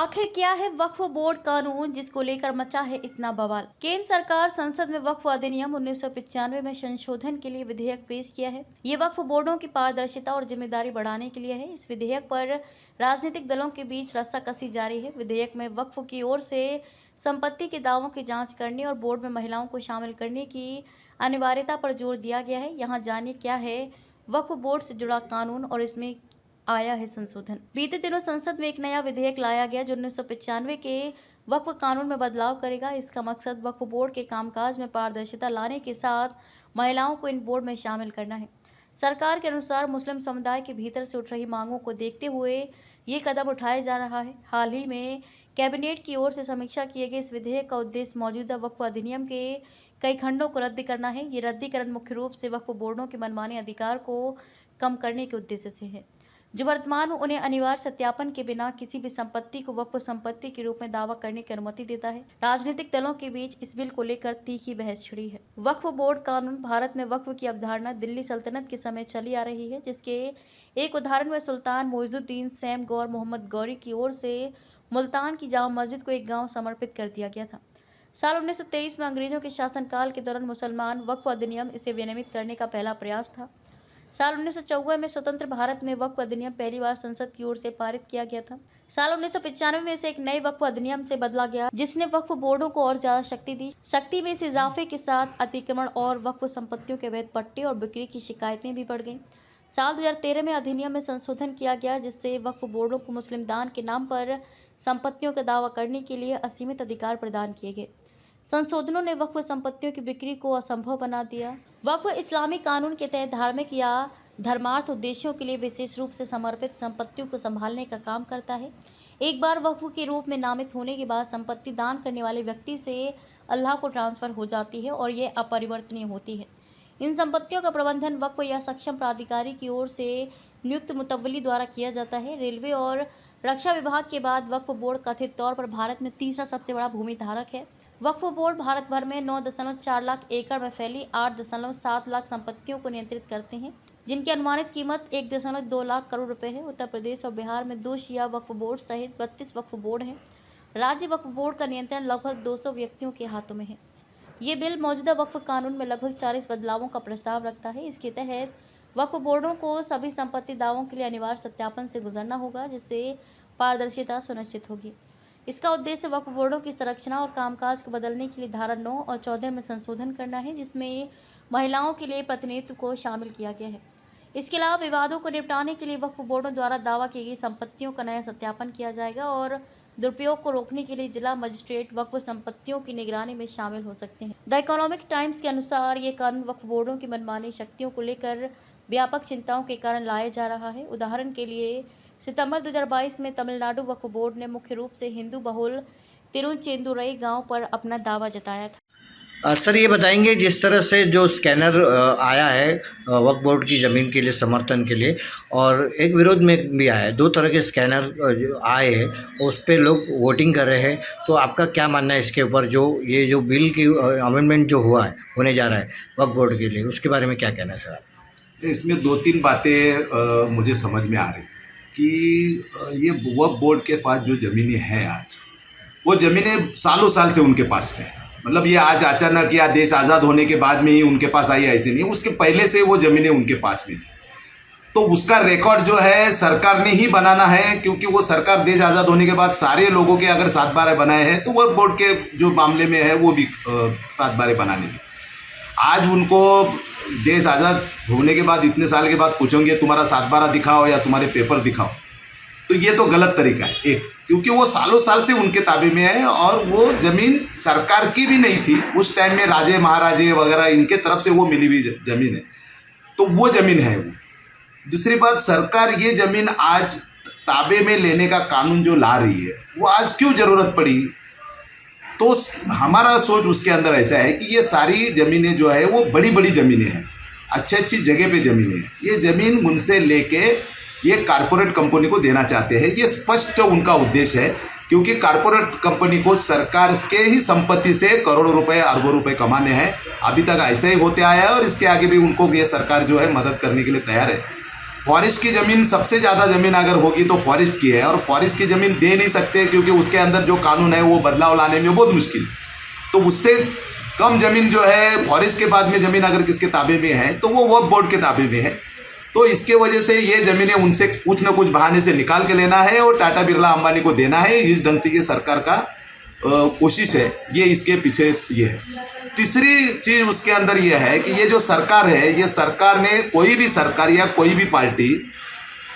आखिर क्या है वक्फ बोर्ड कानून जिसको लेकर मचा है इतना बवाल। केंद्र सरकार संसद में वक्फ अधिनियम 1995 में संशोधन के लिए विधेयक पेश किया है। ये वक्फ बोर्डों की पारदर्शिता और जिम्मेदारी बढ़ाने के लिए है। इस विधेयक पर राजनीतिक दलों के बीच रस्साकसी जारी है। विधेयक में वक्फ की ओर से संपत्ति के दावों की जाँच करने और बोर्ड में महिलाओं को शामिल करने की अनिवार्यता पर जोर दिया गया है। यहाँ जानिए क्या है वक्फ बोर्ड से जुड़ा कानून और इसमें आया है संशोधन। बीते दिनों संसद में एक नया विधेयक लाया गया जो 1995 के वक्फ कानून में बदलाव करेगा। इसका मकसद वक्फ बोर्ड के कामकाज में पारदर्शिता लाने के साथ महिलाओं को इन बोर्ड में शामिल करना है। सरकार के अनुसार मुस्लिम समुदाय के भीतर से उठ रही मांगों को देखते हुए ये कदम उठाया जा रहा है। हाल ही में कैबिनेट की ओर से समीक्षा किए गए इस विधेयक का उद्देश्य मौजूदा वक्फ अधिनियम के कई खंडों को रद्द करना है। ये रद्दीकरण मुख्य रूप से वक्फ बोर्डों के मनमाने अधिकार को कम करने के उद्देश्य से है, जो वर्तमान में उन्हें अनिवार्य सत्यापन के बिना किसी भी संपत्ति को वक्फ संपत्ति के रूप में दावा करने की अनुमति देता है। राजनीतिक दलों के बीच इस बिल को लेकर तीखी बहस छिड़ी है। वक्फ बोर्ड कानून भारत में वक्फ की अवधारणा दिल्ली सल्तनत के समय चली आ रही है, जिसके एक उदाहरण में सुल्तान मोइजुद्दीन सैम गौर मोहम्मद गौरी की ओर से मुल्तान की जामा मस्जिद को एक गाँव समर्पित कर दिया गया था। साल 1923 में अंग्रेजों के शासनकाल के दौरान मुसलमान वक्फ अधिनियम इसे विनियमित करने का पहला प्रयास था। साल 1954 में स्वतंत्र भारत में वक्फ अधिनियम पहली बार संसद की ओर से पारित किया गया था। साल 1995 में इसे एक नए वक्फ अधिनियम से बदला गया, जिसने वक्फ बोर्डों को और ज्यादा शक्ति दी। शक्ति में इस इजाफे के साथ अतिक्रमण और वक्फ संपत्तियों के अवैध पट्टे और बिक्री की शिकायतें भी बढ़ गईं। साल 2013 में अधिनियम में संशोधन किया गया, जिससे वक्फ बोर्डों को मुस्लिम दान के नाम पर संपत्तियों का दावा करने के लिए असीमित अधिकार प्रदान किए गए। संशोधनों ने वक्फ संपत्तियों की बिक्री को असंभव बना दिया। वक्फ इस्लामी कानून के तहत धार्मिक या धर्मार्थ उद्देश्यों के लिए विशेष रूप से समर्पित संपत्तियों को संभालने का काम करता है। एक बार वक्फ के रूप में नामित होने के बाद संपत्ति दान करने वाले व्यक्ति से अल्लाह को ट्रांसफर हो जाती है और यह अपरिवर्तनीय होती है। इन संपत्तियों का प्रबंधन वक्फ या सक्षम प्राधिकारी की ओर से नियुक्त मुतव्वली द्वारा किया जाता है। रेलवे और रक्षा विभाग के बाद वक्फ बोर्ड कथित तौर पर भारत में तीसरा सबसे बड़ा भूमि धारक है। वक्फ बोर्ड भारत भर में 9.4 लाख एकड़ में फैली 8.7 लाख संपत्तियों को नियंत्रित करते हैं, जिनकी अनुमानित कीमत 1.2 लाख करोड़ रुपए है। उत्तर प्रदेश और बिहार में 2 शिया वक्फ बोर्ड सहित 32 वक्फ बोर्ड हैं। राज्य वक्फ बोर्ड का नियंत्रण लगभग 200 व्यक्तियों के हाथों में है। ये बिल मौजूदा वक्फ कानून में लगभग 40 बदलावों का प्रस्ताव रखता है। इसके तहत वक्फ बोर्डों को सभी संपत्ति दावों के लिए अनिवार्य सत्यापन से गुजरना होगा, जिससे पारदर्शिता सुनिश्चित होगी। इसका उद्देश्य वक्फ बोर्डों की संरचना और कामकाज को बदलने के लिए धारा 9 और 14 में संशोधन करना है, जिसमें महिलाओं के लिए प्रतिनिधित्व को शामिल किया गया है। इसके अलावा विवादों को निपटाने के लिए वक्फ बोर्डों द्वारा दावा की गई संपत्तियों का नया सत्यापन किया जाएगा और दुरुपयोग को रोकने के लिए जिला मजिस्ट्रेट वक्फ संपत्तियों की निगरानी में शामिल हो सकते हैं। द इकोनॉमिक टाइम्स के अनुसार ये कानून वक्फ बोर्डों की मनमानी शक्तियों को लेकर व्यापक चिंताओं के कारण लाया जा रहा है। उदाहरण के लिए सितंबर 2022 में तमिलनाडु वक्फ बोर्ड ने मुख्य रूप से हिंदू बहुल तिरुचेंदुरई गांव पर अपना दावा जताया था। सर, ये बताएंगे जिस तरह से जो स्कैनर आया है वक्फ बोर्ड की ज़मीन के लिए समर्थन के लिए, और एक विरोध में भी आया है, 2 तरह के स्कैनर जो आए हैं उस पर लोग वोटिंग कर रहे हैं, तो आपका क्या मानना है इसके ऊपर? ये जो बिल की अमेंडमेंट जो होने जा रहा है वक्फ बोर्ड के लिए, उसके बारे में क्या कहना है सर आप? इसमें 2-3 बातें मुझे समझ में आ रही कि ये वक्फ बोर्ड के पास जो ज़मीनें हैं आज, वो ज़मीनें सालों साल से उनके पास में है। मतलब ये आज अचानक या देश आज़ाद होने के बाद में ही उनके पास आई, ऐसे नहीं, उसके पहले से वो ज़मीनें उनके पास में थी। तो उसका रिकॉर्ड जो है सरकार ने ही बनाना है, क्योंकि वो सरकार देश आज़ाद होने के बाद सारे लोगों के अगर 7/12 बनाए हैं तो वक्फ बोर्ड के जो मामले में है वो भी 7/12 बनाने की। आज उनको देश आज़ाद होने के बाद इतने साल के बाद पूछेंगे तुम्हारा 7/12 दिखाओ या तुम्हारे पेपर दिखाओ, तो ये तो गलत तरीका है एक, क्योंकि वो सालों साल से उनके ताबे में है और वो ज़मीन सरकार की भी नहीं थी। उस टाइम में राजे महाराजे वगैरह इनके तरफ से वो मिली हुई ज़मीन है, तो वो ज़मीन है वो। दूसरी बात, सरकार ये ज़मीन आज ताबे में लेने का कानून जो ला रही है, वो आज क्यों ज़रूरत पड़ी? तो हमारा सोच उसके अंदर ऐसा है कि ये सारी ज़मीनें जो है वो बड़ी बड़ी ज़मीनें हैं, अच्छी जगह पे ज़मीनें हैं। ये ज़मीन उनसे लेके ये कारपोरेट कंपनी को देना चाहते हैं। ये स्पष्ट उनका उद्देश्य है, क्योंकि कारपोरेट कंपनी को सरकार के ही संपत्ति से करोड़ों रुपए अरबों रुपए कमाने हैं। अभी तक ऐसे ही होते आया है और इसके आगे भी उनको ये सरकार जो है मदद करने के लिए तैयार है। फॉरेस्ट की ज़मीन सबसे ज़्यादा ज़मीन अगर होगी तो फॉरेस्ट की है, और फॉरेस्ट की ज़मीन दे नहीं सकते क्योंकि उसके अंदर जो कानून है वो बदलाव लाने में बहुत मुश्किल। तो उससे कम ज़मीन जो है फॉरेस्ट के बाद में ज़मीन अगर किसके ताबे में है तो वो वक्फ बोर्ड के ताबे में है। तो इसके वजह से ये ज़मीनें उनसे कुछ ना कुछ बहाने से निकाल के लेना है और टाटा बिरला अंबानी को देना है। इस ढंग से ये सरकार का कोशिश है, ये इसके पीछे ये है। तीसरी चीज़ उसके अंदर ये है कि ये जो सरकार है, ये सरकार ने कोई भी सरकार या कोई भी पार्टी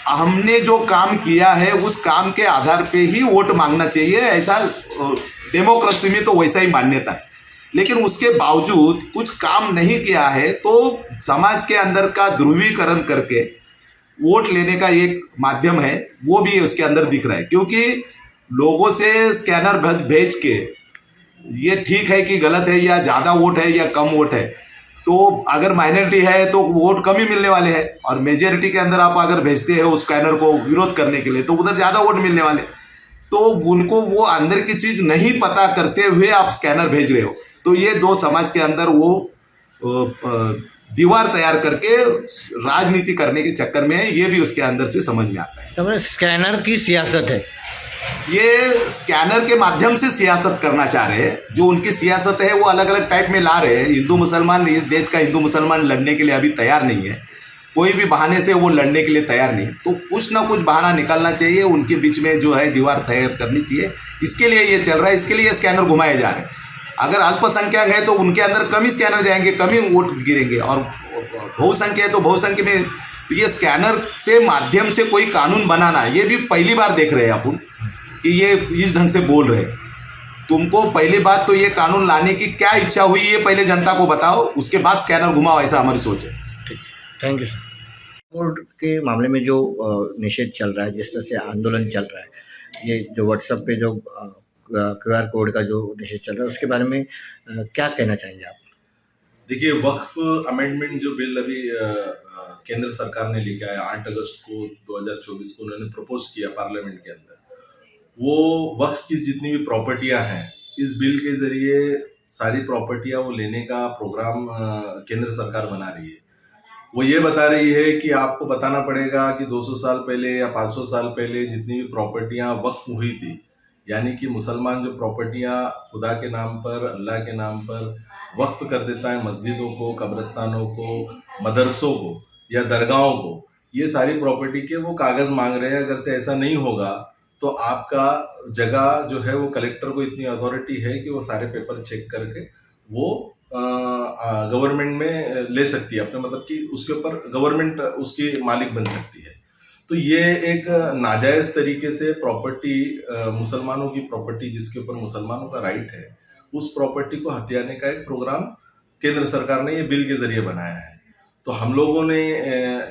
हमने जो काम किया है उस काम के आधार पे ही वोट मांगना चाहिए, ऐसा डेमोक्रेसी में तो वैसा ही मान्यता है। लेकिन उसके बावजूद कुछ काम नहीं किया है तो समाज के अंदर का ध्रुवीकरण करके वोट लेने का एक माध्यम है, वो भी उसके अंदर दिख रहा है। क्योंकि लोगों से स्कैनर भेज के ये ठीक है कि गलत है, या ज़्यादा वोट है या कम वोट है, तो अगर माइनॉरिटी है तो वोट कम ही मिलने वाले हैं, और मेजॉरिटी के अंदर आप अगर भेजते हैं उस स्कैनर को विरोध करने के लिए तो उधर ज़्यादा वोट मिलने वाले। तो उनको वो अंदर की चीज़ नहीं पता करते हुए आप स्कैनर भेज रहे हो, तो ये दो समाज के अंदर वो दीवार तैयार करके राजनीति करने के चक्कर में है, ये भी उसके अंदर से समझ में आता है। तो स्कैनर की सियासत है, ये स्कैनर के माध्यम से सियासत करना चाह रहे हैं। जो उनकी सियासत है वो अलग अलग टाइप में ला रहे हैं। हिंदू मुसलमान, इस देश का हिंदू मुसलमान लड़ने के लिए अभी तैयार नहीं है, कोई भी बहाने से वो लड़ने के लिए तैयार नहीं, तो कुछ ना कुछ बहाना निकालना चाहिए, उनके बीच में जो है दीवार तैयार करनी चाहिए। इसके लिए ये चल रहा है, इसके लिए स्कैनर घुमाए जा रहे हैं। अगर अल्पसंख्यक है तो उनके अंदर कम ही स्कैनर जाएंगे, कम ही वोट गिरेंगे, और बहुसंख्य है तो बहुसंख्य में। तो ये स्कैनर से माध्यम से कोई कानून बनाना, ये भी पहली बार देख रहे हैं अपन कि ये इस ढंग से बोल रहे हैं। तुमको पहली बात तो ये कानून लाने की क्या इच्छा हुई है पहले जनता को बताओ, उसके बाद स्कैनर घुमाओ, ऐसा हमारी सोच है। ठीक, थैंक यू सर। बोर्ड के मामले में जो निषेध चल रहा है, जिस तरह से आंदोलन चल रहा है, ये जो व्हाट्सएप पे जो QR कोड का जो निषेध चल रहा है, उसके बारे में क्या कहना चाहेंगे आप? देखिए, वक्फ अमेंडमेंट जो बिल अभी केंद्र सरकार ने लेके आया 8 अगस्त को 2024 को उन्होंने प्रपोज किया पार्लियामेंट के अंदर, वो वक्फ की जितनी भी प्रॉपर्टियां हैं इस बिल के जरिए सारी प्रॉपर्टियां वो लेने का प्रोग्राम केंद्र सरकार बना रही है। वो ये बता रही है कि आपको बताना पड़ेगा कि 200 साल पहले या 500 साल पहले जितनी भी प्रॉपर्टियां वक्फ हुई थी, यानी कि मुसलमान जो प्रॉपर्टियां खुदा के नाम पर, अल्लाह के नाम पर वक्फ कर देता है, मस्जिदों को, कब्रिस्तानों को, मदरसों को या दरगाहों को, ये सारी प्रॉपर्टी के वो कागज़ मांग रहे हैं। अगर से ऐसा नहीं होगा तो आपका जगह जो है वो कलेक्टर को इतनी अथॉरिटी है कि वो सारे पेपर चेक करके वो गवर्नमेंट में ले सकती है अपने, मतलब कि उसके ऊपर गवर्नमेंट उसकी मालिक बन सकती है। तो ये एक नाजायज़ तरीके से प्रॉपर्टी, मुसलमानों की प्रॉपर्टी जिसके ऊपर मुसलमानों का राइट है, उस प्रॉपर्टी को हथियाने का एक प्रोग्राम केंद्र सरकार ने ये बिल के जरिए बनाया है। तो हम लोगों ने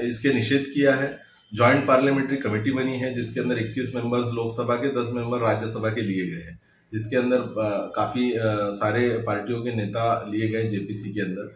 इसके निषेध किया है। जॉइंट पार्लियामेंट्री कमेटी बनी है जिसके अंदर 21 मेंबर्स लोकसभा के, 10 मेंबर राज्यसभा के लिए गए हैं, जिसके अंदर काफ़ी सारे पार्टियों के नेता लिए गए जेपीसी के अंदर।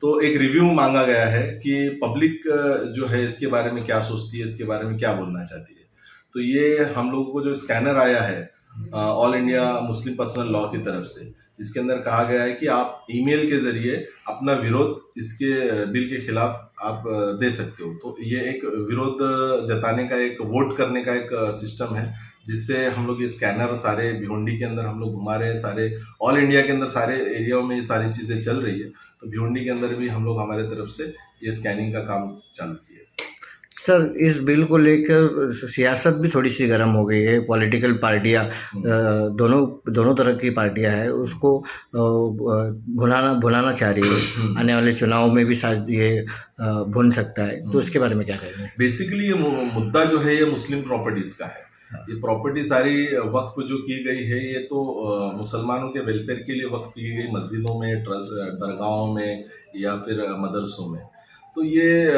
तो एक रिव्यू मांगा गया है कि पब्लिक जो है इसके बारे में क्या सोचती है, इसके बारे में क्या बोलना चाहती है। तो ये हम लोगों को जो स्कैनर आया है all India Muslim personal law की तरफ से, जिसके अंदर कहा गया है कि आप ईमेल के जरिए अपना विरोध इसके बिल के खिलाफ आप दे सकते हो। तो ये एक विरोध जताने का, एक वोट करने का एक सिस्टम है, जिससे हम लोग ये स्कैनर सारे भिवंडी के अंदर हम लोग घुमा रहे हैं, सारे ऑल इंडिया के अंदर सारे एरियाओं में ये सारी चीज़ें चल रही है। तो भिवंडी के अंदर भी हम लोग हमारे तरफ से ये स्कैनिंग का काम चालू किया। सर, इस बिल को लेकर सियासत भी थोड़ी सी गर्म हो गई है। पॉलिटिकल पार्टियां, दोनों तरह की पार्टियां हैं, उसको भुनाना चाह रही है। आने वाले चुनाव में भी शायद ये भुन सकता है, तो इसके बारे में क्या कहेंगे? बेसिकली ये मुद्दा जो है ये मुस्लिम प्रॉपर्टीज़ का है। ये प्रॉपर्टी सारी वक्फ जो की गई है ये तो मुसलमानों के वेलफेयर के लिए वक्फ की गई, मस्जिदों में, ट्रस्ट, दरगाहों में या फिर मदरसों में। तो ये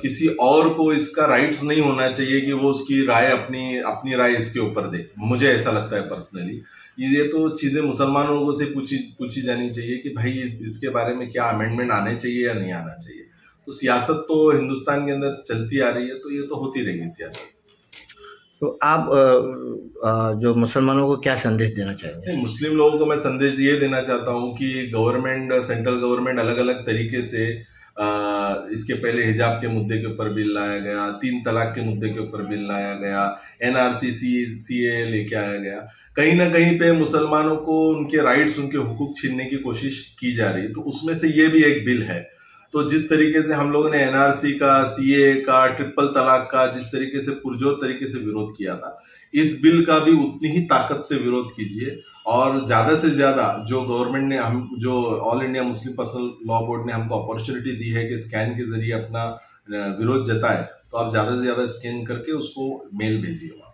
किसी और को इसका राइट्स नहीं होना चाहिए कि वो उसकी राय अपनी राय इसके ऊपर दे। मुझे ऐसा लगता है पर्सनली। ये तो चीज़ें मुसलमान लोगों से पूछी जानी चाहिए कि भाई इसके बारे में क्या अमेंडमेंट आने चाहिए या नहीं आना चाहिए। तो सियासत तो हिंदुस्तान के अंदर चलती आ रही है, तो ये तो होती रहेगी सियासत। तो आप जो मुसलमानों को क्या संदेश देना चाहेंगे? मुस्लिम लोगों को मैं संदेश ये देना चाहता हूँ कि गवर्नमेंट, सेंट्रल गवर्नमेंट अलग अलग तरीके से इसके पहले हिजाब के मुद्दे के ऊपर बिल लाया गया, 3 तलाक के मुद्दे के ऊपर बिल लाया गया, एनआरसी सीए लेके आया गया। कहीं ना कहीं पे मुसलमानों को उनके राइट्स, उनके हुकूक छीनने की कोशिश की जा रही है, तो उसमें से ये भी एक बिल है। तो जिस तरीके से हम लोगों ने एनआरसी का, सीए का, ट्रिपल तलाक का जिस तरीके से पुरजोर तरीके से विरोध किया था, इस बिल का भी उतनी ही ताकत से विरोध कीजिए। और ज्यादा से ज्यादा जो गवर्नमेंट ने जो all India Muslim personal law board ने हमको अपॉर्चुनिटी दी है कि स्कैन के जरिए अपना विरोध जताए, तो आप ज्यादा से ज्यादा स्कैन करके उसको मेल भेजिए।